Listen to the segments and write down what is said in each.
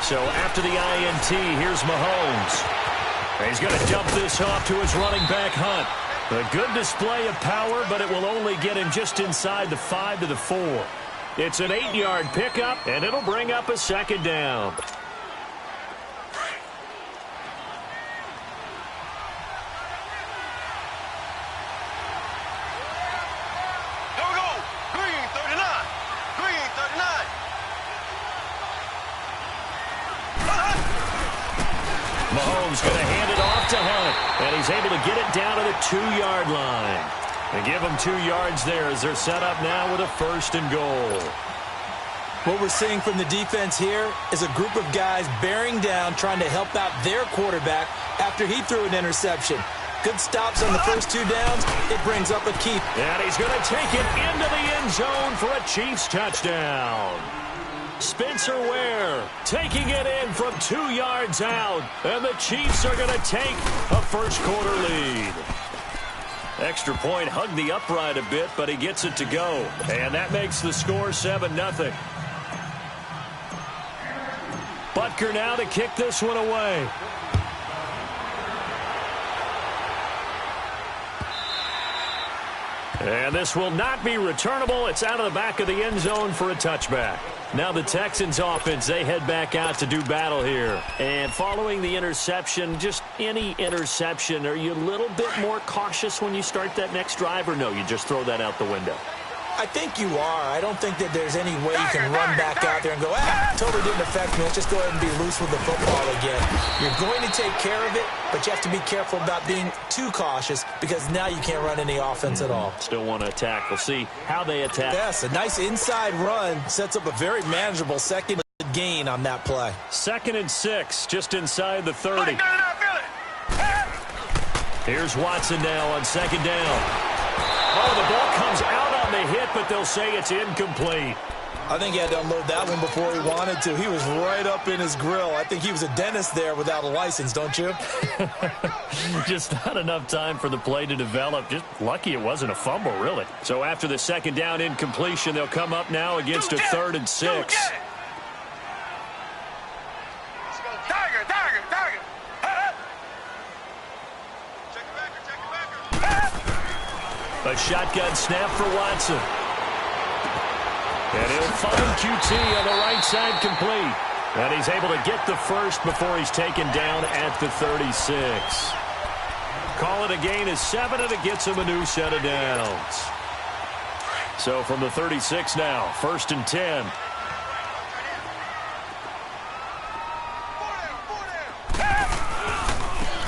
So after the INT, here's Mahomes. He's going to dump this off to his running back, Hunt. A good display of power, but it will only get him just inside the 5 to the 4. It's an 8-yard pickup, and it'll bring up a second down. Mahomes going to hand it off to Hunt, and he's able to get it down to the 2-yard line. They give him 2 yards there as they're set up now with a 1st and goal. What we're seeing from the defense here is a group of guys bearing down, trying to help out their quarterback after he threw an interception. Good stops on the first 2 downs. It brings up a keep. And he's going to take it into the end zone for a Chiefs touchdown. Spencer Ware taking it in from 2 yards out. And the Chiefs are going to take a first-quarter lead. Extra point hugged the upright a bit, but he gets it to go. And that makes the score 7-0. Butker now to kick this one away. And this will not be returnable. It's out of the back of the end zone for a touchback. Now the Texans offense, they head back out to do battle here. And following the interception, just any interception, are you a little bit more cautious when you start that next drive, or no, you just throw that out the window? I think you are. I don't think that there's any way you can run back out there and go, totally didn't affect me. Let's just go ahead and be loose with the football again. You're going to take care of it, but you have to be careful about being too cautious because now you can't run any offense at all. Still want to attack. We'll see how they attack. Yes, a nice inside run sets up a very manageable second gain on that play. 2nd and 6, just inside the 30. Here's Watson now on 2nd down. Oh, the ball comes out on the hit, but they'll say it's incomplete. I think he had to unload that one before he wanted to. He was right up in his grill. I think he was a dentist there without a license, don't you? Just not enough time for the play to develop. Just lucky it wasn't a fumble, really. So after the 2nd down incompletion, they'll come up now against a 3rd and 6. A shotgun snap for Watson. And he'll find QT on the right side complete. And he's able to get the first before he's taken down at the 36. Call it a gain of 7, and it gets him a new set of downs. So from the 36 now, 1st and 10.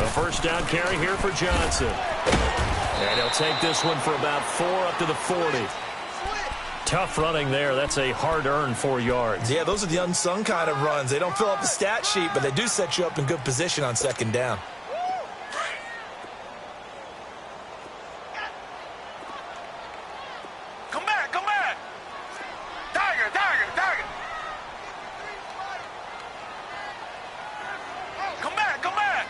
A 1st down carry here for Johnson. And he'll take this one for about 4 up to the 40. Tough running there. That's a hard-earned 4 yards. Yeah, those are the unsung kind of runs. They don't fill up the stat sheet, but they do set you up in good position on 2nd down. Come back, come back. Tiger, tiger, tiger. Come back, come back.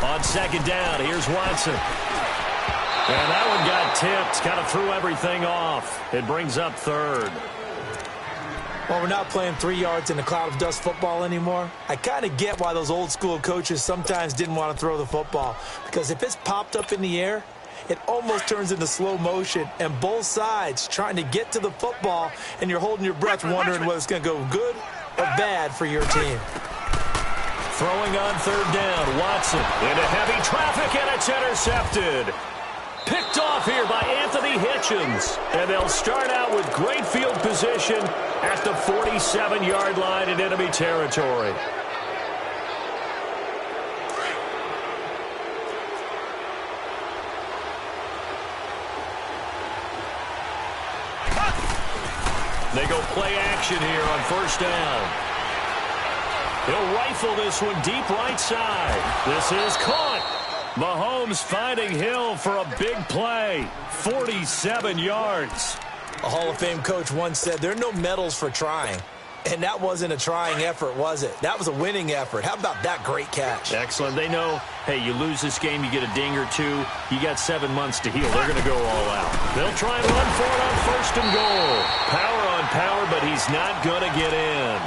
On 2nd down, here's Watson. And that one got tipped, kind of threw everything off. It brings up 3rd. Well, we're not playing 3 yards in a cloud of dust football anymore. I kind of get why those old school coaches sometimes didn't want to throw the football. Because if it's popped up in the air, it almost turns into slow motion. And both sides trying to get to the football, and you're holding your breath wondering whether it's going to go good or bad for your team. Throwing on 3rd down, Watson into heavy traffic, and it's intercepted. Picked off here by Anthony Hitchens. And they'll start out with great field position at the 47-yard line in enemy territory. They go play action here on 1st down. He'll rifle this one deep right side. This is caught. Mahomes finding Hill for a big play. 47 yards. A Hall of Fame coach once said there are no medals for trying. And that wasn't a trying effort, was it? That was a winning effort. How about that great catch? Excellent. They know, hey, you lose this game, you get a ding or 2. You got 7 months to heal. They're going to go all out. They'll try and run for it on 1st and goal. Power on power, but he's not going to get in.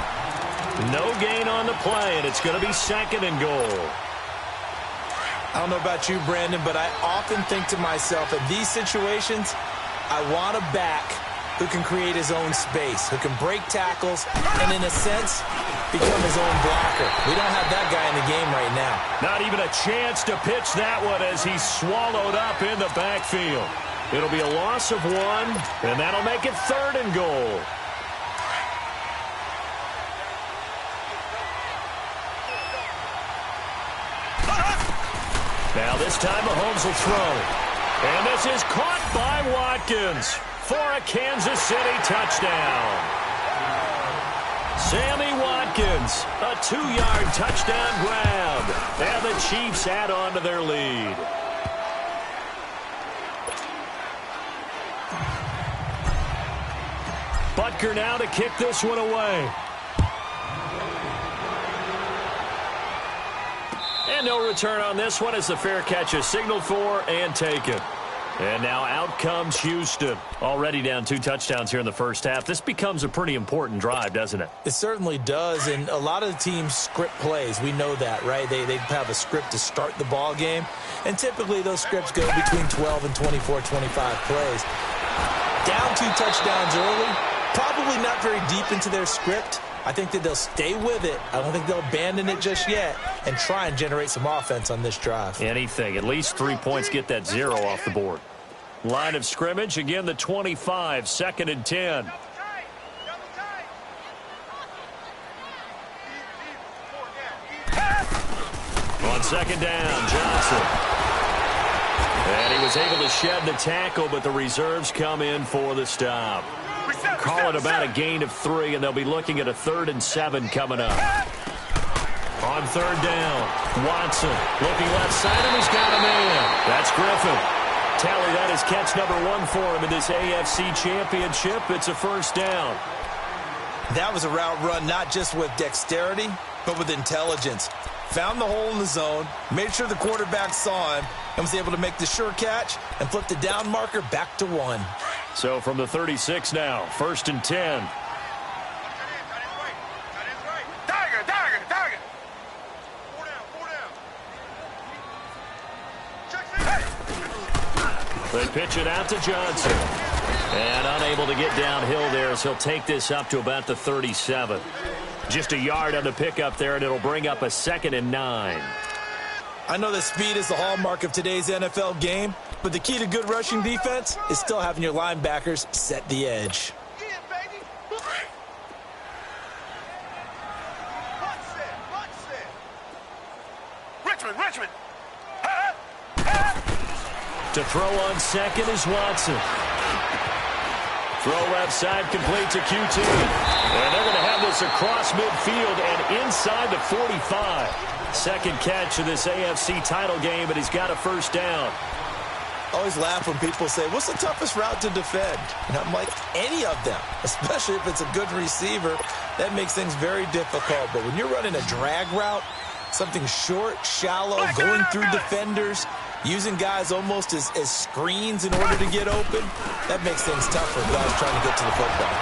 No gain on the play, and it's going to be 2nd and goal. I don't know about you, Brandon, but I often think to myself, in these situations, I want a back who can create his own space, who can break tackles, and in a sense, become his own blocker. We don't have that guy in the game right now. Not even a chance to pitch that one as he's swallowed up in the backfield. It'll be a loss of 1, and that'll make it 3rd and goal. Now this time Mahomes will throw. And this is caught by Watkins for a Kansas City touchdown. Sammy Watkins, a 2-yard touchdown grab. And the Chiefs add on to their lead. Butker now to kick this one away. And no return on this one as the fair catch is signaled for and taken. And now out comes Houston. Already down 2 touchdowns here in the first half. This becomes a pretty important drive, doesn't it? It certainly does, and a lot of the teams script plays. We know that, right? They have a script to start the ball game, and typically those scripts go between 12 and 24, 25 plays. Down 2 touchdowns early, probably not very deep into their script. I think that they'll stay with it. I don't think they'll abandon it just yet and try and generate some offense on this drive. Anything. At least 3 points, get that 0 off the board. Line of scrimmage, again the 25, 2nd and 10. On 2nd down, Johnson. And he was able to shed the tackle, but the reserves come in for the stop. Call it about a gain of 3, and they'll be looking at a 3rd and 7 coming up. On 3rd down, Watson looking left side, and he's got a man. That's Griffin. Tally, that is catch number 1 for him in this AFC Championship. It's a 1st down. That was a route run not just with dexterity, but with intelligence. Found the hole in the zone, made sure the quarterback saw him, and was able to make the sure catch and flip the down marker back to 1. So from the 36 now, 1st and 10. Dagger. They pitch it out to Johnson. And unable to get downhill there, so he'll take this up to about the 37. Just a yard on the pickup there, and it'll bring up a 2nd and 9. I know that speed is the hallmark of today's NFL game, but the key to good rushing defense is still having your linebackers set the edge. Richmond. To throw on 2nd is Watson. Throw left side complete to QT. And they're going to have this across midfield and inside the 45. 2nd catch of this AFC title game, and he's got a 1st down. I always laugh when people say, what's the toughest route to defend? And I'm like, any of them, especially if it's a good receiver. That makes things very difficult. But when you're running a drag route, something short, shallow, going through defenders, using guys almost as screens in order to get open, that makes things tough for guys trying to get to the football.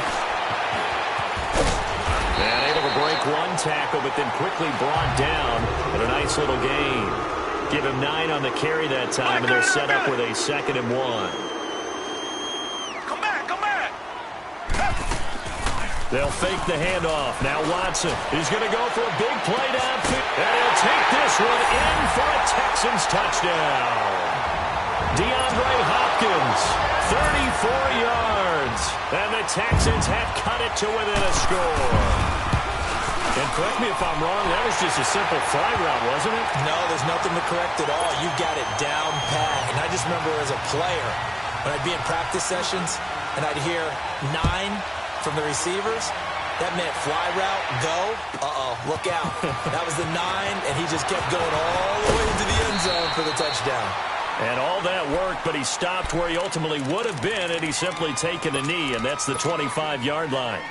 And able to break 1 tackle, but then quickly brought down. But a nice little gain. Give him 9 on the carry that time, and they're set up with a 2nd and 1. Come back. They'll fake the handoff. Now Watson is going to go for a big play downfield. And he'll take this one in for a Texans touchdown. DeAndre Hopkins, 34 yards. And the Texans have cut it to within a score. And correct me if I'm wrong, that was just a simple fly route, wasn't it? No, there's nothing to correct at all. You got it down pat. And I just remember as a player, when I'd be in practice sessions and I'd hear 9 from the receivers, that meant fly route, go, look out. That was the 9, and he just kept going all the way into the end zone for the touchdown. And all that worked, but he stopped where he ultimately would have been, and he's simply taken a knee, and that's the 25-yard line.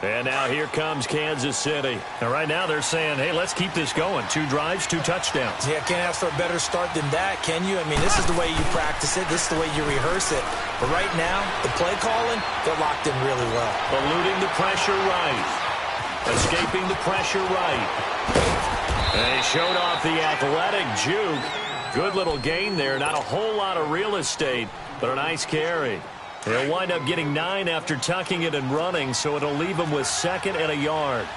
And now here comes Kansas City. And right now they're saying, hey, let's keep this going. 2 drives, 2 touchdowns. Yeah, can't ask for a better start than that, can you? I mean, this is the way you practice it. This is the way you rehearse it. But right now, the play calling, they're locked in really well. Eluding the pressure right. Escaping the pressure right. And he showed off the athletic juke. Good little gain there. Not a whole lot of real estate, but a nice carry. He'll wind up getting 9 after tucking it and running, so it'll leave him with 2nd and a yard.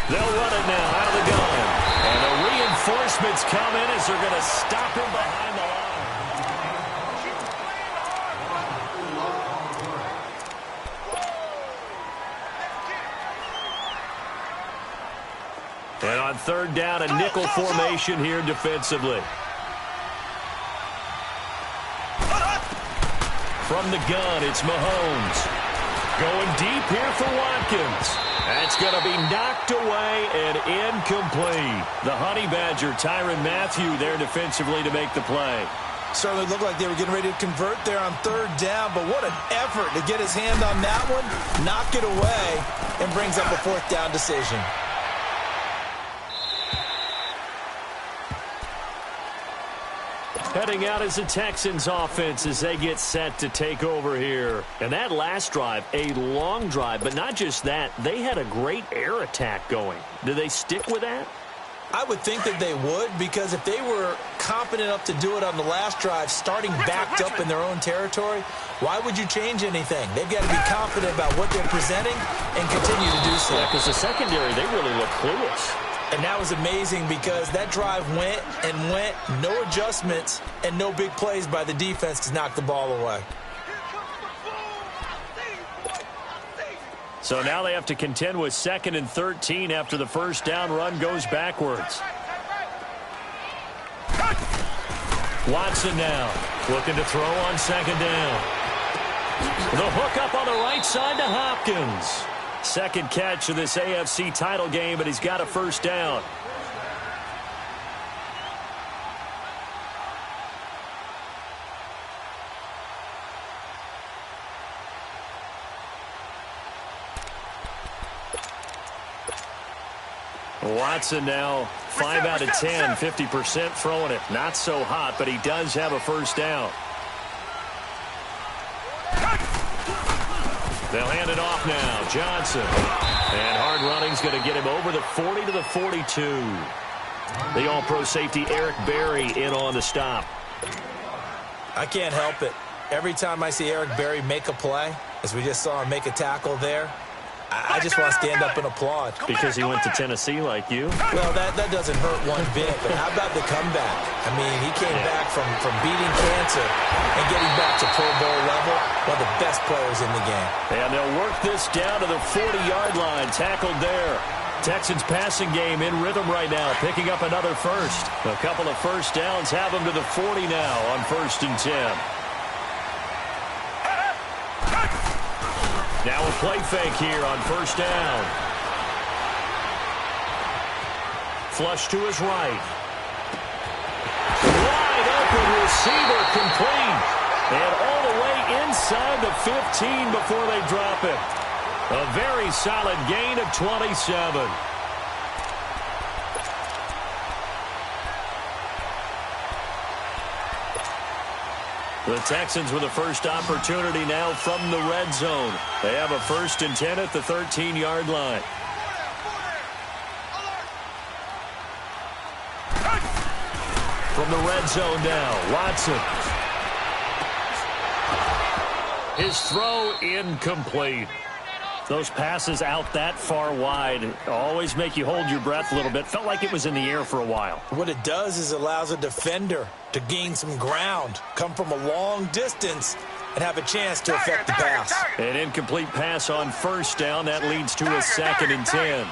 They'll run it now out of the gun. And the reinforcements come in as they're going to stop him behind the line. And on 3rd down, a nickel formation here defensively. From the gun, it's Mahomes. Going deep here for Watkins. That's going to be knocked away and incomplete. The Honey Badger, Tyrann Mathieu, there defensively to make the play. Certainly looked like they were getting ready to convert there on 3rd down, but what an effort to get his hand on that one, knock it away, and brings up a 4th down decision. Heading out as the Texans offense as they get set to take over here. And that last drive, a long drive, but not just that, they had a great air attack going. Do they stick with that? I would think that they would, because if they were competent enough to do it on the last drive, starting backed up in their own territory, why would you change anything? They've got to be confident about what they're presenting and continue to do so. Yeah, because the secondary, they really look clueless. And that was amazing because that drive went and went, no adjustments, and no big plays by the defense to knock the ball away. So now they have to contend with 2nd and 13 after the 1st down run goes backwards. Watson now looking to throw on 2nd down. The hook up on the right side to Hopkins. 2nd catch of this AFC title game, but he's got a 1st down. Watson now 5 out of 10, 50% throwing it. Not so hot, but he does have a 1st down. They'll hand it off now. Johnson. And hard running's going to get him over the 40 to the 42. The all-pro safety Eric Berry in on the stop. I can't help it. Every time I see Eric Berry make a play, as we just saw him make a tackle there, I just want to stand up and applaud. Because he went to Tennessee like you? Well, that doesn't hurt one bit, but how about the comeback? I mean, he came back from beating cancer and getting back to Pro Bowl level, one of the best players in the game. And they'll work this down to the 40-yard line, tackled there. Texans passing game in rhythm right now, picking up another 1st. A couple of 1st downs have them to the 40 now on 1st and 10. Now a play fake here on 1st down. Flush to his right. Wide open receiver complete. And all the way inside the 15 before they drop it. A very solid gain of 27. The Texans with a 1st opportunity now from the red zone. They have a 1st and 10 at the 13-yard line. From the red zone now, Watson. His throw incomplete. Those passes out that far wide always make you hold your breath a little bit. Felt like it was in the air for a while. What it does is it allows a defender to gain some ground, come from a long distance, and have a chance to affect the pass. An incomplete pass on 1st down. That leads to a 2nd and 10.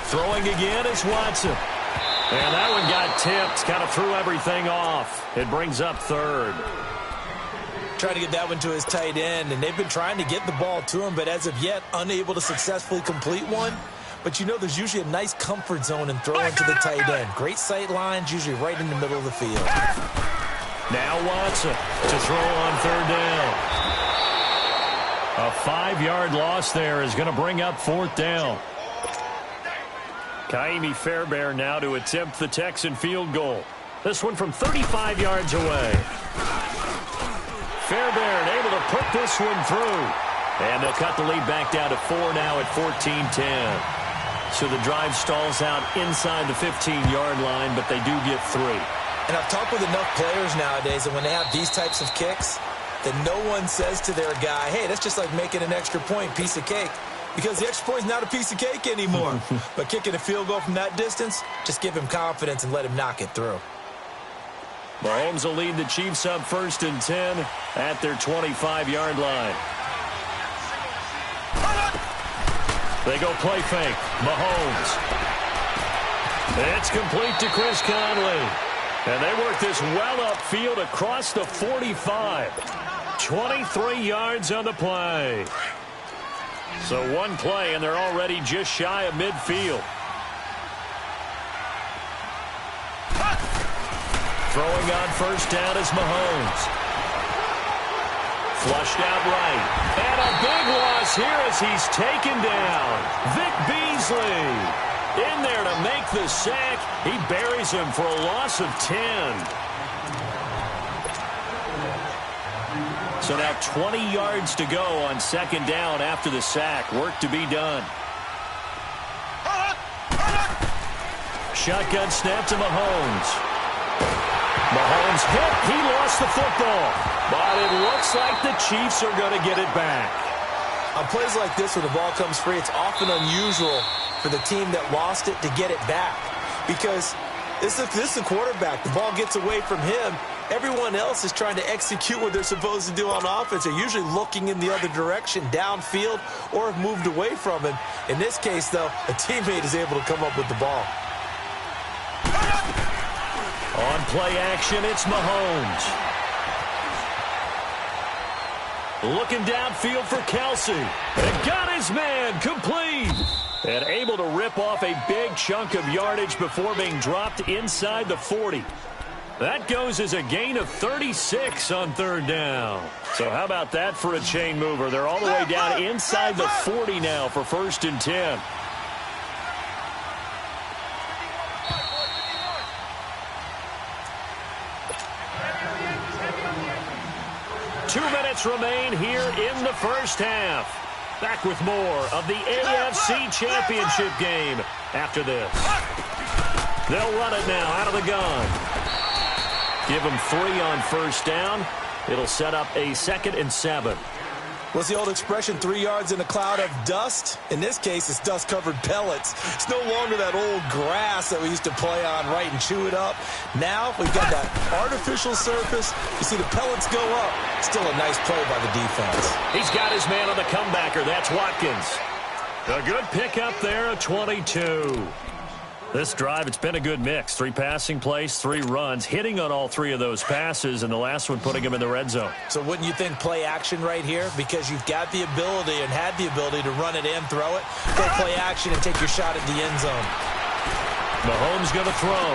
Throwing again is Watson. And that one got tipped, kind of threw everything off. It brings up 3rd. Trying to get that one to his tight end, and they've been trying to get the ball to him, but as of yet, unable to successfully complete one. But you know there's usually a nice comfort zone in throwing to the tight end. Great sight lines, usually right in the middle of the field. Now Watson to throw on 3rd down. A 5-yard loss there is going to bring up 4th down. Kaimi Fairbairn now to attempt the Texan field goal. This one from 35 yards away. Fairbairn able to put this one through. And they'll cut the lead back down to 4 now at 14-10. So the drive stalls out inside the 15-yard line, but they do get 3. And I've talked with enough players nowadays, and when they have these types of kicks, that no one says to their guy, hey, that's just like making an extra point, piece of cake. Because the extra point is not a piece of cake anymore. But kicking a field goal from that distance, just give him confidence and let him knock it through. Mahomes will lead the Chiefs up 1st and 10 at their 25-yard line. They go play fake. Mahomes. It's complete to Chris Conley. And they work this well upfield across the 45. 23 yards on the play. So one play, and they're already just shy of midfield. Throwing on 1st down is Mahomes. Flushed out right. And a big loss here as he's taken down. Vic Beasley in there to make the sack. He buries him for a loss of 10. So now 20 yards to go on 2nd down after the sack. Work to be done. Shotgun snap to Mahomes. Mahomes hit. He lost the football. But it looks like the Chiefs are going to get it back. On plays like this where the ball comes free, it's often unusual for the team that lost it to get it back. Because this is the quarterback. The ball gets away from him. Everyone else is trying to execute what they're supposed to do on offense. They're usually looking in the other direction, downfield, or have moved away from him. In this case, though, a teammate is able to come up with the ball. On play action, it's Mahomes. Looking downfield for Kelsey. And got his man complete. And able to rip off a big chunk of yardage before being dropped inside the 40. That goes as a gain of 36 on 3rd down. So how about that for a chain mover? They're all the way down inside the 40 now for 1st and 10. Two minutes remain here in the 1st half. Back with more of the AFC Championship game after this. They'll run it now out of the gun. Give them 3 on 1st down. It'll set up a 2nd and 7. What's the old expression, 3 yards in a cloud of dust? In this case, it's dust-covered pellets. It's no longer that old grass that we used to play on, right, and chew it up. Now we've got that artificial surface. You see the pellets go up. Still a nice play by the defense. He's got his man on the comebacker. That's Watkins. A good pickup there, a 22. This drive, it's been a good mix. 3 passing plays, 3 runs, hitting on all 3 of those passes, and the last one putting him in the red zone. So wouldn't you think play action right here? Because you've got the ability and had the ability to run it and throw it. Go play action and take your shot at the end zone. Mahomes going to throw.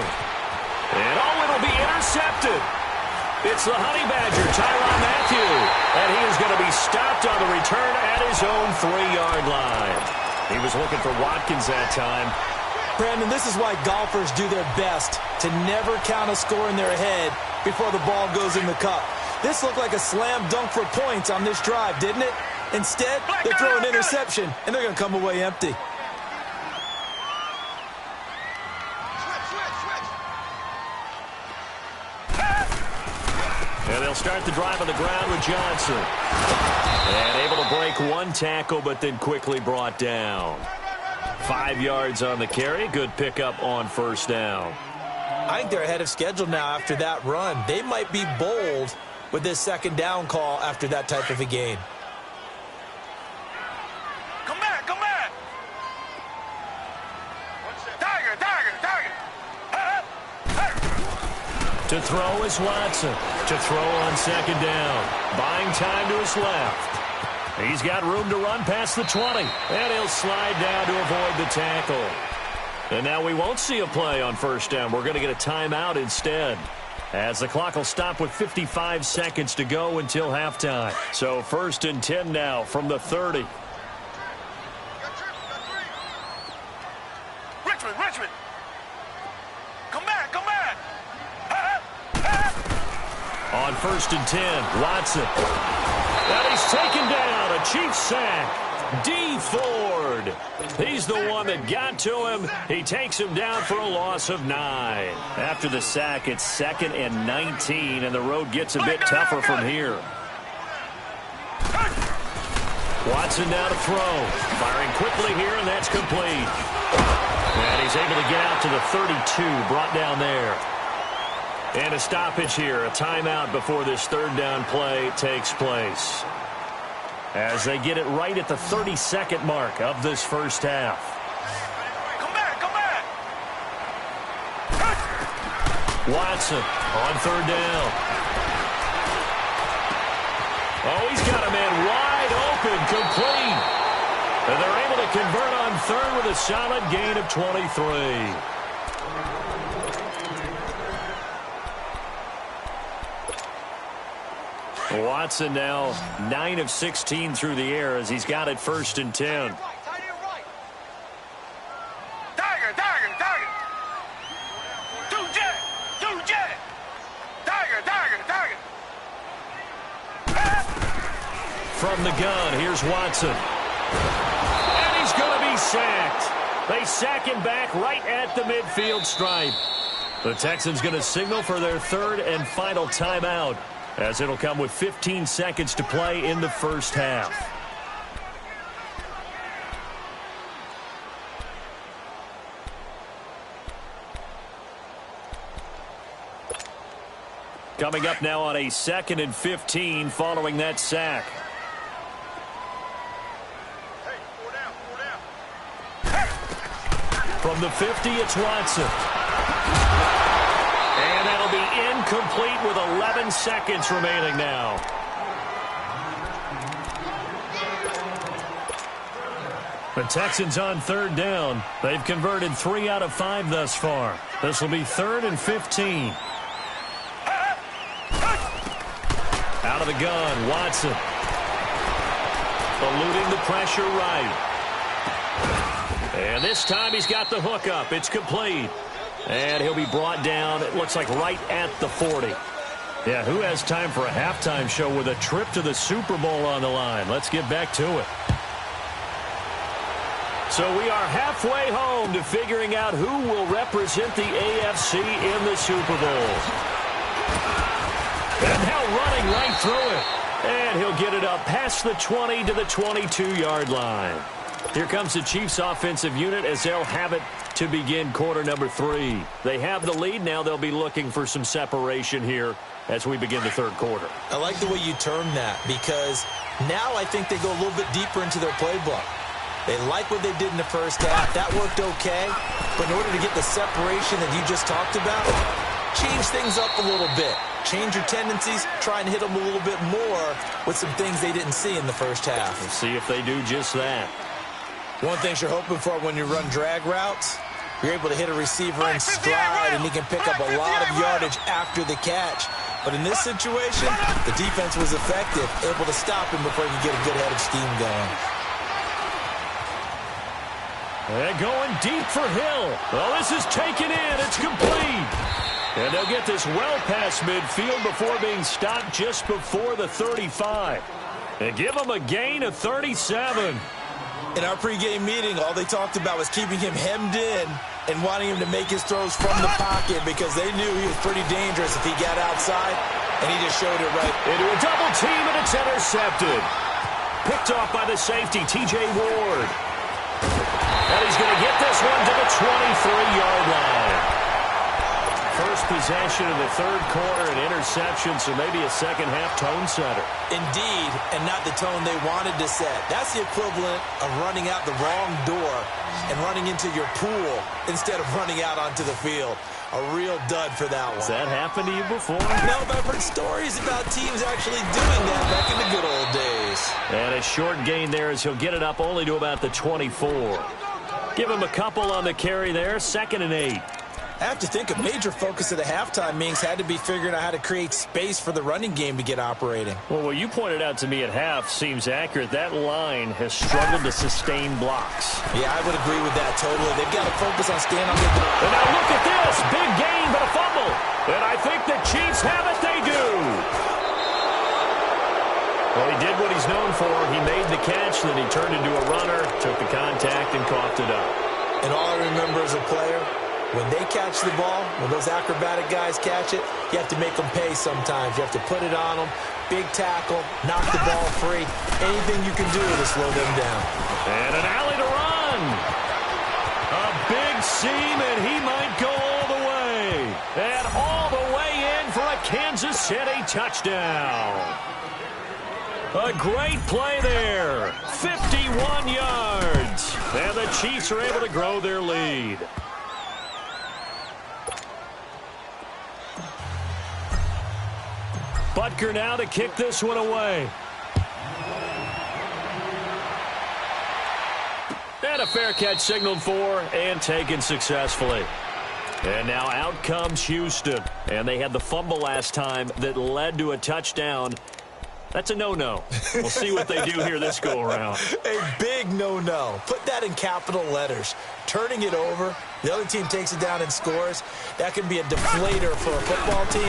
And it'll be intercepted. It's the Honey Badger, Tyrann Mathieu. And he is going to be stopped on the return at his own 3-yard line. He was looking for Watkins that time. Brandon, this is why golfers do their best to never count a score in their head before the ball goes in the cup. This looked like a slam dunk for points on this drive, didn't it? Instead, they throw an interception, and they're going to come away empty. And they'll start the drive on the ground with Johnson. And able to break 1 tackle, but then quickly brought down. 5 yards on the carry. Good pickup on 1st down. I think they're ahead of schedule now after that run. They might be bold with this 2nd down call after that type of a gain. Come back, come back. Tiger, tiger, tiger. To throw is Watson. To throw on 2nd down. Buying time to his left. He's got room to run past the 20. And he'll slide down to avoid the tackle. And now we won't see a play on 1st down. We're going to get a timeout instead, as the clock will stop with 55 seconds to go until halftime. So 1st and 10 now from the 30. Richmond. Come back, come back. On 1st and 10, Watson. And he's taken down. A Chiefs sack. D. Ford. He's the one that got to him. He takes him down for a loss of 9. After the sack, it's 2nd and 19, and the road gets a bit tougher from here. Watson now to throw. Firing quickly here, and that's complete. And he's able to get out to the 32, brought down there. And a stoppage here, a timeout before this 3rd down play takes place. As they get it right at the 32nd mark of this first half. Come back, come back. Watson on 3rd down. Oh, he's got a man wide open, complete. And they're able to convert on 3rd with a solid gain of 23. Watson now 9 of 16 through the air as he's got it 1st and 10. Tiger, tiger, tiger. Two jet, two jet. Tiger, tiger, tiger. From the gun, here's Watson. And he's going to be sacked. They sack him back right at the midfield stripe. The Texans going to signal for their 3rd and final timeout, as it'll come with 15 seconds to play in the first half. Coming up now on a 2nd and 15 following that sack. Hey, 4 down, 4 down. From the 50, it's Watson. And that'll be incomplete with 11 seconds remaining now. The Texans on 3rd down. They've converted 3 out of 5 thus far. This will be 3rd and 15. Out of the gun, Watson. Eluding the pressure right. And this time he's got the hook up. It's complete. And he'll be brought down, it looks like right at the 40. Yeah, who has time for a halftime show with a trip to the Super Bowl on the line? Let's get back to it. So we are halfway home to figuring out who will represent the AFC in the Super Bowl. And now running right through it. And he'll get it up past the 20 to the 22-yard line. Here comes the Chiefs offensive unit as they'll have it to begin quarter number 3. They have the lead. Now they'll be looking for some separation here as we begin the 3rd quarter. I like the way you term that, because now I think they go a little bit deeper into their playbook. They like what they did in the first half. That worked okay. But in order to get the separation that you just talked about, change things up a little bit. Change your tendencies, try and hit them a little bit more with some things they didn't see in the first half. We'll see if they do just that. One thing you're hoping for when you run drag routes, you're able to hit a receiver in stride, and he can pick up a lot of yardage after the catch. But in this situation, the defense was effective, able to stop him before he could get a good head of steam going. And going deep for Hill. Well, this is taken in. It's complete. And they'll get this well past midfield before being stopped just before the 35. And give him a gain of 37. In our pregame meeting, all they talked about was keeping him hemmed in and wanting him to make his throws from the pocket because they knew he was pretty dangerous if he got outside, and he just showed it right. Into a double team, and it's intercepted. Picked off by the safety, T.J. Ward. And he's going to get this one to the 23-yard line. First possession of the 3rd quarter, an interception, so maybe a second-half tone setter. Indeed, and not the tone they wanted to set. That's the equivalent of running out the wrong door and running into your pool instead of running out onto the field. A real dud for that one. Has that happened to you before? No, but I've heard stories about teams actually doing that back in the good old days. And a short gain there as he'll get it up only to about the 24. Give him a couple on the carry there, 2nd and 8. I have to think a major focus of the halftime meetings had to be figuring out how to create space for the running game to get operating. Well, what you pointed out to me at half seems accurate. That line has struggled to sustain blocks. Yeah, I would agree with that totally. They've got to focus on staying on the... And now look at this. Big gain, but a fumble. And I think the Chiefs have it. They do. Well, he did what he's known for. He made the catch, then he turned into a runner, took the contact, and coughed it up. And all I remember as a player, when they catch the ball, when those acrobatic guys catch it, you have to make them pay sometimes. You have to put it on them, big tackle, knock the ball free. Anything you can do to slow them down. And an alley to run. A big seam, and he might go all the way. And all the way in for a Kansas City touchdown. A great play there. 51 yards. And the Chiefs are able to grow their lead. Butker now to kick this one away. And a fair catch signaled for and taken successfully. And now out comes Houston. And they had the fumble last time that led to a touchdown. That's a no-no. We'll see what they do here this go-around. A big no-no. Put that in capital letters. Turning it over, the other team takes it down and scores. That can be a deflator for a football team.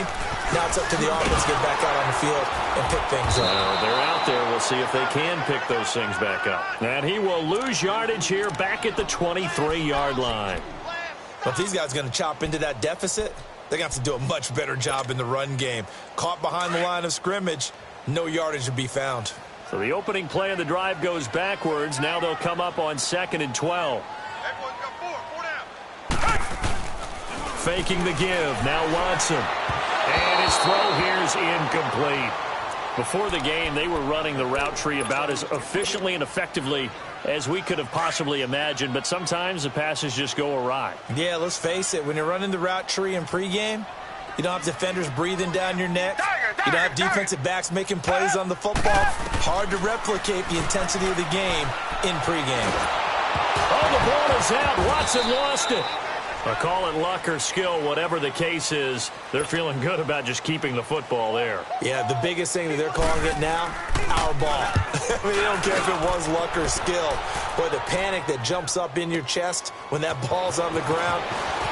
Now it's up to the offense to get back out on the field and pick things up. Well, they're out there. We'll see if they can pick those things back up. And he will lose yardage here back at the 23-yard line. But if these guys are going to chop into that deficit, they're going to have to do a much better job in the run game. Caught behind the line of scrimmage, no yardage to be found. So the opening play of the drive goes backwards. Now they'll come up on 2nd and 12. Everyone's got four down. Faking the give. Now Watson. And his throw here is incomplete. Before the game, they were running the route tree about as efficiently and effectively as we could have possibly imagined. But sometimes the passes just go awry. Yeah, let's face it. When you're running the route tree in pregame, you don't have defenders breathing down your neck. You don't have defensive backs making plays on the football. Hard to replicate the intensity of the game in pregame. Oh, the ball is out. Watson lost it. Call it luck or skill, whatever the case is, they're feeling good about just keeping the football there. Yeah, the biggest thing that they're calling it now, our ball. I mean, they don't care if it was luck or skill. Boy, the panic that jumps up in your chest when that ball's on the ground,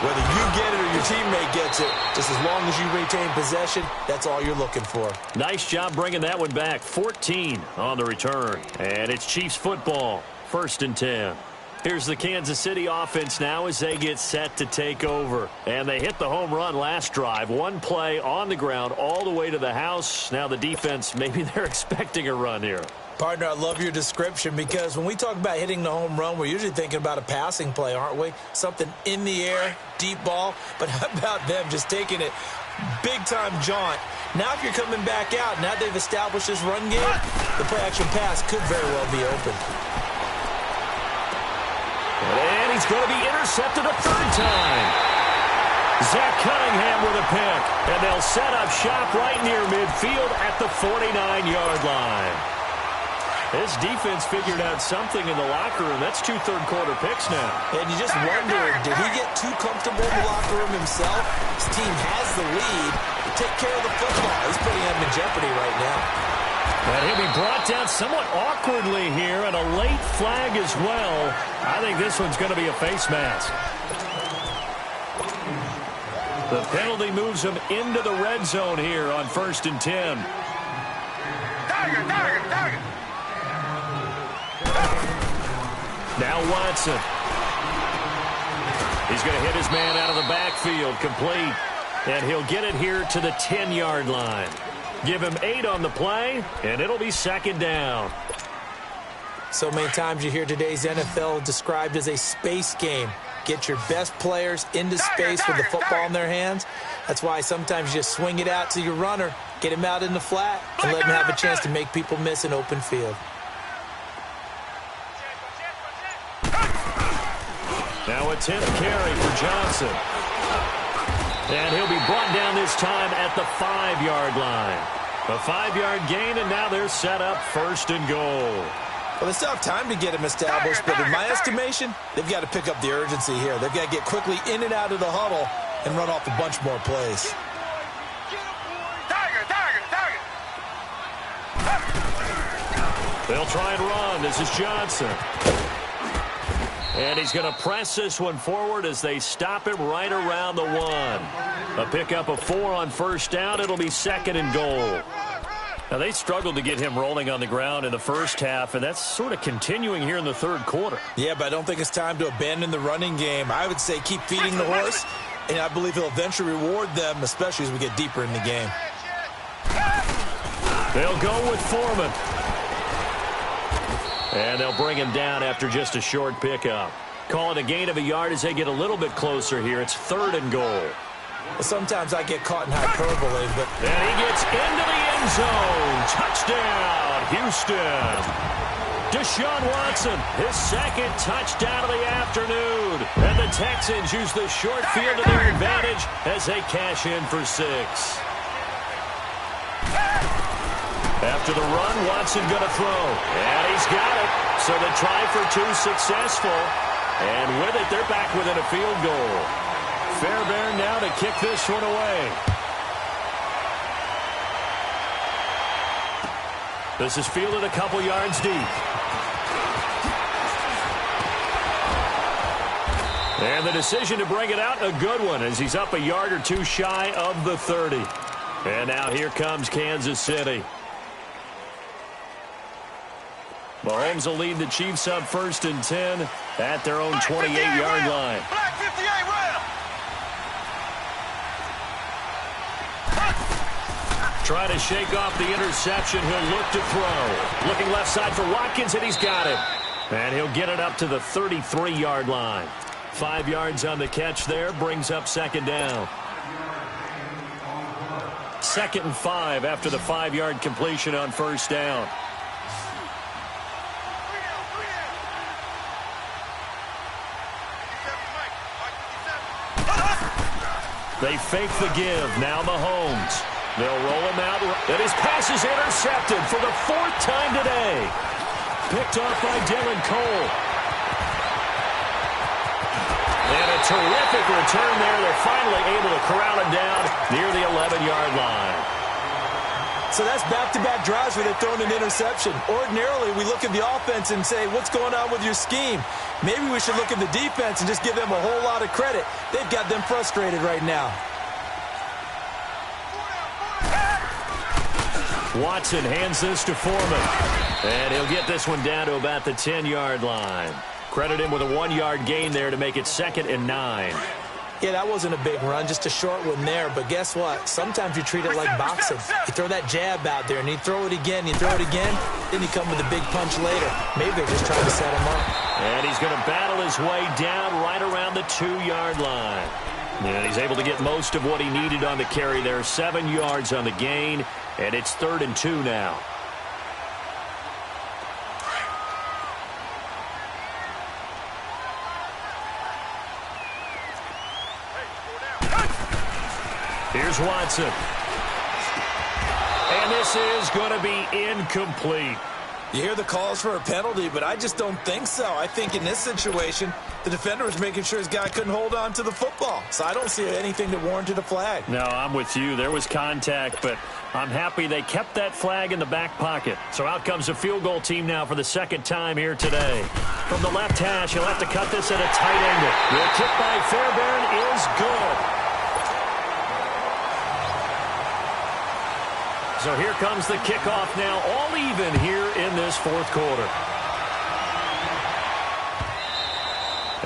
whether you get it or your teammate gets it, just as long as you retain possession, that's all you're looking for. Nice job bringing that one back. 14 on the return. And it's Chiefs football, 1st and 10. Here's the Kansas City offense now as they get set to take over. And they hit the home run last drive. One play on the ground all the way to the house. Now the defense, maybe they're expecting a run here. Partner, I love your description because when we talk about hitting the home run, we're usually thinking about a passing play, aren't we? Something in the air, deep ball. But how about them just taking it big-time jaunt? Now if you're coming back out, now they've established this run game, the play-action pass could very well be open. And he's going to be intercepted a 3rd time. Zach Cunningham with a pick. And they'll set up shop right near midfield at the 49-yard line. This defense figured out something in the locker room. That's 2 third-quarter picks now. And you just wonder, did he get too comfortable in the locker room himself? His team has the lead. Take care of the football. He's putting them in jeopardy right now. And he'll be brought down somewhat awkwardly here, and a late flag as well. I think this one's going to be a face mask. The penalty moves him into the red zone here on 1st and 10. Target. Now Watson. He's going to hit his man out of the backfield, complete. And he'll get it here to the 10-yard line. Give him 8 on the play, and it'll be 2nd down. So many times you hear today's NFL described as a space game. Get your best players into space with the football in their hands. That's why sometimes you just swing it out to your runner, get him out in the flat, and let him have a chance to make people miss an open field. Now a 10th carry for Johnson. And he'll be brought down this time at the 5-yard line. A 5-yard gain, and now they're set up 1st and goal. Well, they still have time to get him established, but in my estimation, they've got to pick up the urgency here. They've got to get quickly in and out of the huddle and run off a bunch more plays. They'll try and run. This is Johnson. And he's going to press this one forward as they stop him right around the 1. A pickup of 4 on first down. It'll be 2nd and goal. Now, they struggled to get him rolling on the ground in the first half, and that's sort of continuing here in the third quarter. Yeah, but I don't think it's time to abandon the running game. I would say keep feeding the horse, and I believe he'll eventually reward them, especially as we get deeper in the game. They'll go with Foreman. And they'll bring him down after just a short pickup. Call it a gain of a yard as they get a little bit closer here. It's 3rd and goal. Well, sometimes I get caught in hyperbole, but... And he gets into the end zone. Touchdown, Houston. Deshaun Watson, his 2nd touchdown of the afternoon. And the Texans use the short field to their advantage as they cash in for 6. After the run, Watson going to throw. And he's got it. So the try for 2 successful. And with it, they're back within a field goal. Fairbairn now to kick this one away. This is fielded a couple yards deep. And the decision to bring it out, a good one, as he's up a yard or 2 shy of the 30. And now here comes Kansas City. Mahomes will lead the Chiefs up 1st and 10 at their own 28-yard line. Trying to shake off the interception. He'll look to throw. Looking left side for Watkins, and he's got it. And he'll get it up to the 33-yard line. 5 yards on the catch there, brings up 2nd down. 2nd and 5 after the 5-yard completion on first down. They fake the give. Now Mahomes. They'll roll him out. And his pass is intercepted for the 4th time today. Picked off by Dylan Cole. And a terrific return there. They're finally able to corral him down near the 11-yard line. So that's back-to-back drives where they've thrown an interception. Ordinarily, we look at the offense and say, what's going on with your scheme? Maybe we should look at the defense and just give them a whole lot of credit. They've got them frustrated right now. Watson hands this to Foreman. And he'll get this one down to about the 10-yard line. Credit him with a 1-yard gain there to make it 2nd and 9. Yeah, that wasn't a big run, just a short one there. But guess what? Sometimes you treat it like boxing. You throw that jab out there, and you throw it again, you throw it again, then you come with a big punch later. Maybe they're just trying to set him up. And he's going to battle his way down right around the 2-yard line. And he's able to get most of what he needed on the carry there. 7 yards on the gain, and it's 3rd and 2 now. Here's Watson. And this is going to be incomplete. You hear the calls for a penalty, but I just don't think so. I think in this situation, the defender was making sure his guy couldn't hold on to the football. So I don't see anything that warranted a flag. No, I'm with you. There was contact, but I'm happy they kept that flag in the back pocket. So out comes the field goal team now for the 2nd time here today. From the left hash, he'll have to cut this at a tight angle. The kick by Fairbairn is good. So here comes the kickoff now, all even here in this 4th quarter.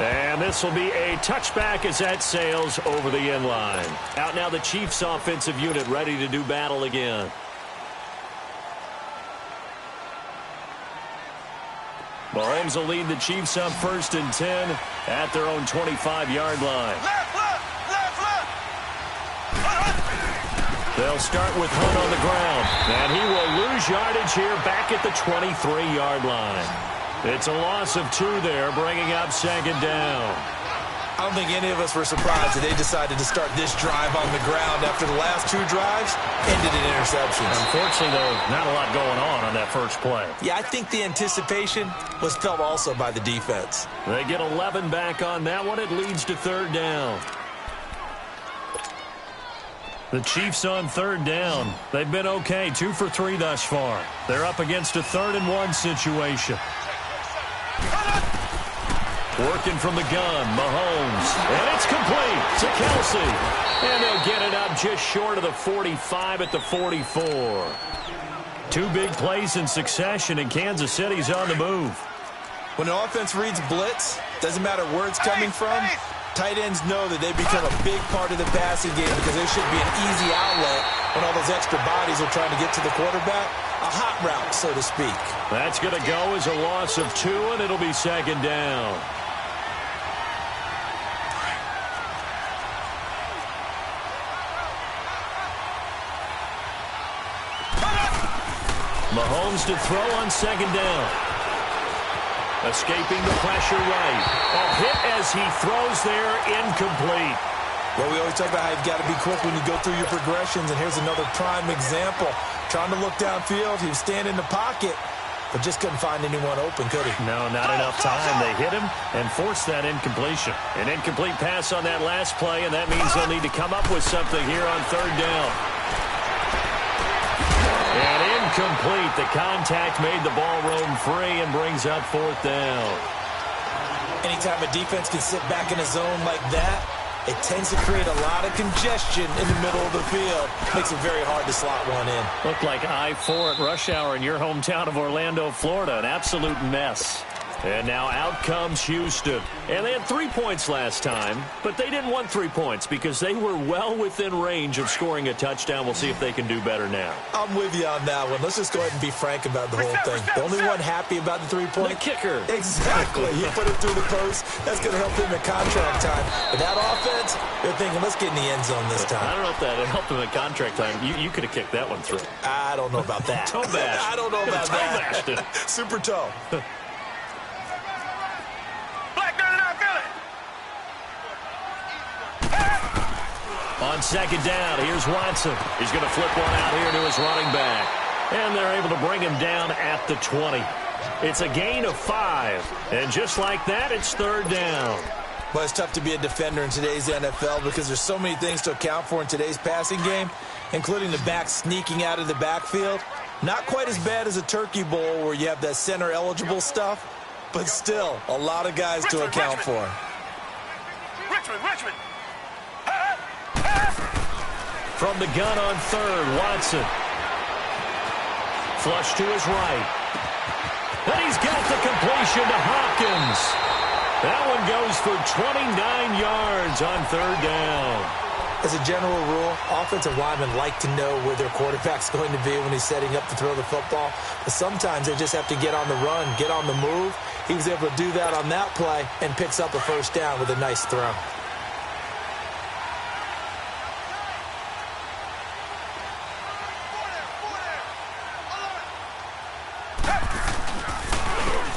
And this will be a touchback as that sails over the end line. Out now the Chiefs offensive unit ready to do battle again. Mahomes will lead the Chiefs up 1st and 10 at their own 25-yard line. They'll start with Hunt on the ground, and he will lose yardage here back at the 23-yard line. It's a loss of 2 there, bringing up 2nd down. I don't think any of us were surprised that they decided to start this drive on the ground after the last 2 drives ended in interceptions. Unfortunately, though, not a lot going on that first play. Yeah, I think the anticipation was felt also by the defense. They get 11 back on that one. It leads to 3rd down. The Chiefs on third down. They've been okay, 2 for 3 thus far. They're up against a 3rd-and-1 situation. Working from the gun, Mahomes. And it's complete to Kelsey. And they'll get it up just short of the 45 at the 44. 2 big plays in succession, and Kansas City's on the move. When an offense reads blitz, doesn't matter where it's coming from, tight ends know that they become a big part of the passing game because there should be an easy outlet when all those extra bodies are trying to get to the quarterback. A hot route, so to speak. That's going to go as a loss of 2, and it'll be 2nd down. Mahomes to throw on 2nd down. Escaping the pressure right. A hit as he throws there, incomplete. Well, we always talk about how you've got to be quick when you go through your progressions, and here's another prime example. Trying to look downfield, he was standing in the pocket, but just couldn't find anyone open, could he? No, not enough time. They hit him and forced that incompletion. An incomplete pass on that last play, and that means they'll need to come up with something here on 3rd down. And incomplete. The contact made the ball roam free and brings up 4th down. Anytime a defense can sit back in a zone like that, it tends to create a lot of congestion in the middle of the field. Makes it very hard to slot one in. Looked like I-4 at rush hour in your hometown of Orlando, Florida. An absolute mess. And now out comes Houston. And they had 3 points last time, but they didn't want 3 points because they were well within range of scoring a touchdown. We'll see if they can do better now. I'm with you on that one. Let's just go ahead and be frank about the whole thing. The only one happy about the 3-point? The kicker. Exactly. He put it through the post. That's going to help him in contract time. But that offense, they're thinking, let's get in the end zone this time. I don't know if that helped him in contract time. You could have kicked that one through. I don't know about that. Toe bash. I don't know about that. Super toe. On 2nd down, here's Watson. He's going to flip one out here to his running back. And they're able to bring him down at the 20. It's a gain of 5. And just like that, it's 3rd down. But it's tough to be a defender in today's NFL because there's so many things to account for in today's passing game, including the back sneaking out of the backfield. Not quite as bad as a turkey bowl where you have that center-eligible stuff, but still a lot of guys to account for. Richmond. From the gun on 3rd, Watson. Flush to his right. And he's got the completion to Hopkins. That one goes for 29 yards on 3rd down. As a general rule, offensive linemen like to know where their quarterback's going to be when he's setting up to throw the football. But sometimes they just have to get on the run, get on the move. He was able to do that on that play and picks up a 1st down with a nice throw.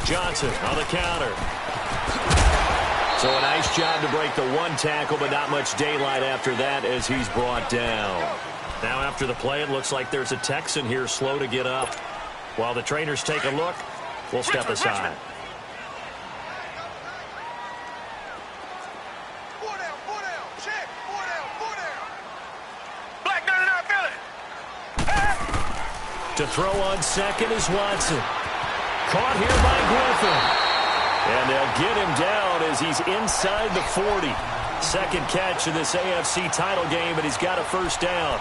Johnson on the counter. So a nice job to break the 1 tackle, but not much daylight after that as he's brought down. Now after the play, it looks like there's a Texan here slow to get up. While the trainers take a look, we'll step aside. To throw on 2nd is Watson. Caught here by Griffin. And they'll get him down as he's inside the 40. 2nd catch of this AFC title game, and he's got a 1st down.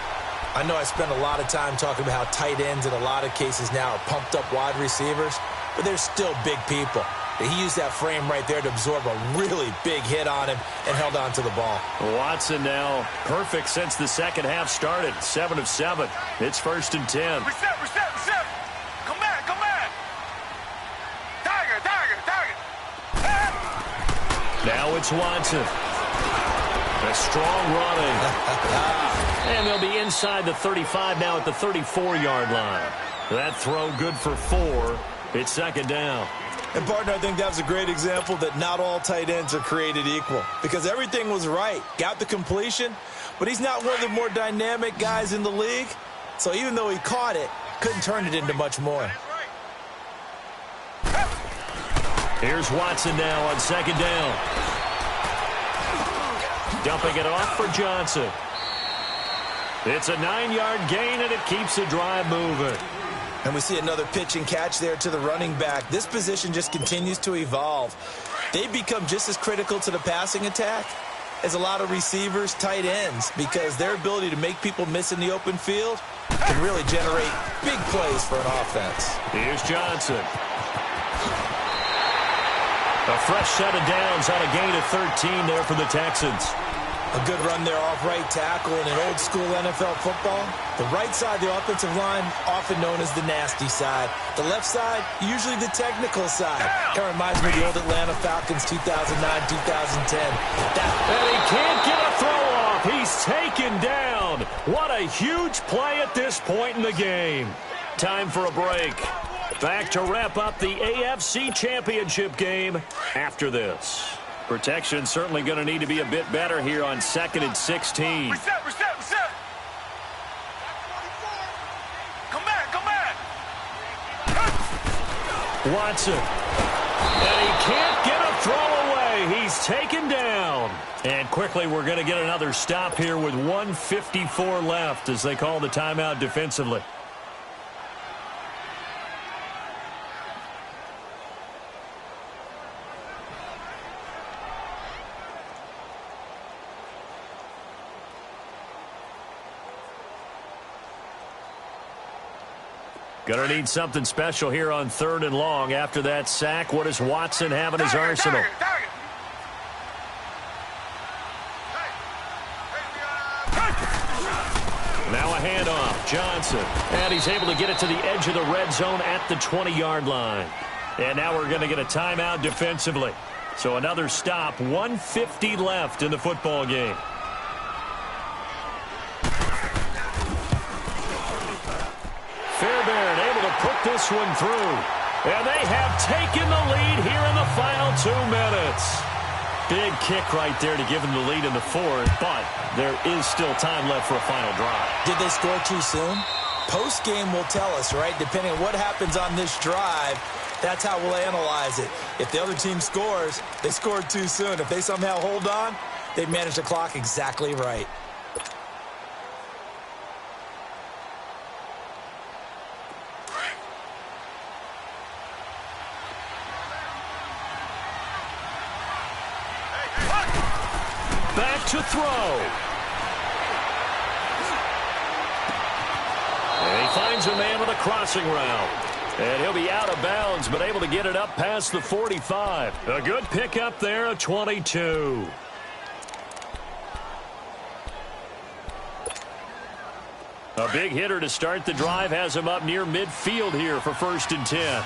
I know I spent a lot of time talking about how tight ends in a lot of cases now are pumped up wide receivers, but they're still big people. He used that frame right there to absorb a really big hit on him and held on to the ball. Watson now perfect since the 2nd half started. 7 of 7. It's 1st and 10. Reset. Come back. Target. Now it's Watson. A strong running. And they'll be inside the 35 now at the 34-yard line. That throw good for 4. It's 2nd down. And, partner, I think that was a great example that not all tight ends are created equal because everything was right. Got the completion, but he's not one of the more dynamic guys in the league. So even though he caught it, couldn't turn it into much more. Here's Watson now on 2nd down. Dumping it off for Johnson. It's a 9-yard gain, and it keeps the drive moving. And we see another pitch and catch there to the running back. This position just continues to evolve. They've become just as critical to the passing attack as a lot of receivers, tight ends, because their ability to make people miss in the open field can really generate big plays for an offense. Here's Johnson. A fresh set of downs on a gain of 13 there for the Texans. A good run there off right tackle in an old-school NFL football. The right side, the offensive line, often known as the nasty side. The left side, usually the technical side. That reminds me of the old Atlanta Falcons 2009-2010. And he can't get a throw off. He's taken down. What a huge play at this point in the game. Time for a break. Back to wrap up the AFC Championship game after this. Protection certainly going to need to be a bit better here on 2nd and 16. Reset. Come back. Watson. And he can't get a throw away. He's taken down. And quickly we're going to get another stop here with 1:54 left as they call the timeout defensively. Going to need something special here on 3rd and long. After that sack, what does Watson have in his arsenal? Now a handoff. Johnson. And he's able to get it to the edge of the red zone at the 20-yard line. And now we're going to get a timeout defensively. So another stop. 1:50 left in the football game. Fairbairn able to put this one through. And they have taken the lead here in the final 2 minutes. Big kick right there to give them the lead in the 4th, but there is still time left for a final drive. Did they score too soon? Post-game will tell us, right? Depending on what happens on this drive, that's how we'll analyze it. If the other team scores, they scored too soon. If they somehow hold on, they manage the clock exactly right. Back to throw. And he finds a man with a crossing route. And he'll be out of bounds, but able to get it up past the 45. A good pickup there, a 22. A big hitter to start the drive has him up near midfield here for 1st and 10.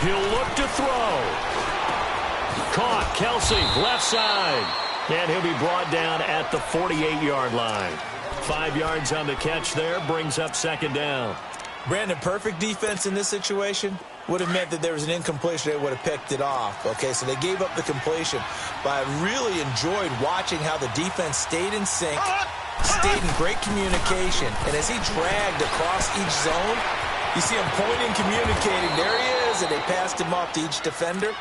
He'll look to throw. Caught. Kelsey, left side. And he'll be brought down at the 48-yard line. 5 yards on the catch there. Brings up 2nd down. Brandon, perfect defense in this situation would have meant that there was an incompletion. They would have picked it off. Okay, so they gave up the completion. But I really enjoyed watching how the defense stayed in sync, stayed in great communication. And as he dragged across each zone, you see him pointing, communicating. There he is, and they passed him off to each defender.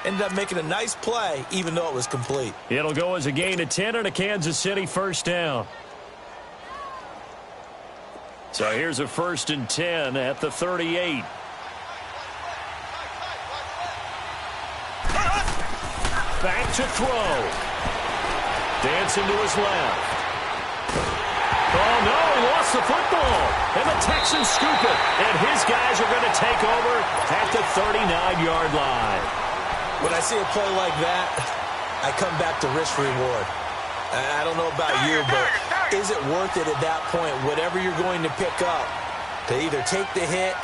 Ended up making a nice play, even though it was complete. It'll go as a gain of 10 and a Kansas City 1st down. So here's a 1st and 10 at the 38. Back to throw. Dancing to his left. Oh, no, he lost the football. And the Texans scoop it. And his guys are going to take over at the 39-yard line. When I see a play like that, I come back to risk reward. I don't know about you, but is it worth it at that point, whatever you're going to pick up, to either take the hit,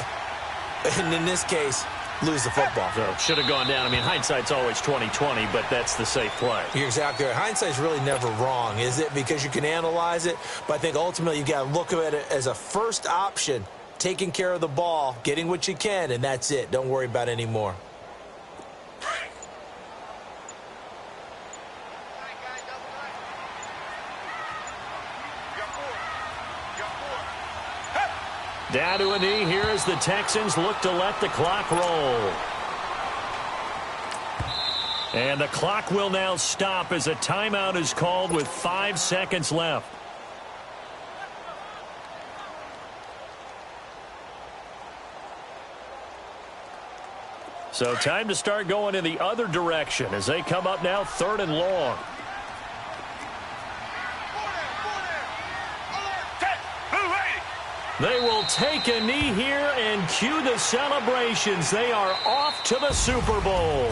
and in this case, lose the football? So should have gone down. I mean, hindsight's always 20/20, but that's the safe play. You're exactly right. Hindsight's really never wrong, is it? Because you can analyze it, but I think ultimately you got to look at it as a first option, taking care of the ball, getting what you can, and that's it. Don't worry about any more. Down to a knee here as the Texans look to let the clock roll. And the clock will now stop as a timeout is called with 5 seconds left. So time to start going in the other direction as they come up now 3rd and long. They will take a knee here and cue the celebrations. They are off to the Super Bowl.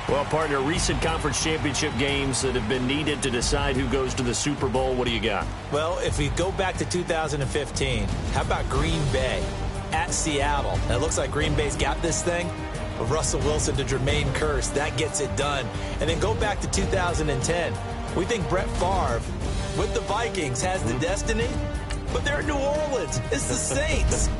Well, partner, recent conference championship games that have been needed to decide who goes to the Super Bowl. What do you got? Well, if we go back to 2015, how about Green Bay at Seattle? It looks like Green Bay's got this thing. With Russell Wilson to Jermaine Kearse, that gets it done. And then go back to 2010. We think Brett Favre with the Vikings has the destiny, but they're in New Orleans. It's the Saints.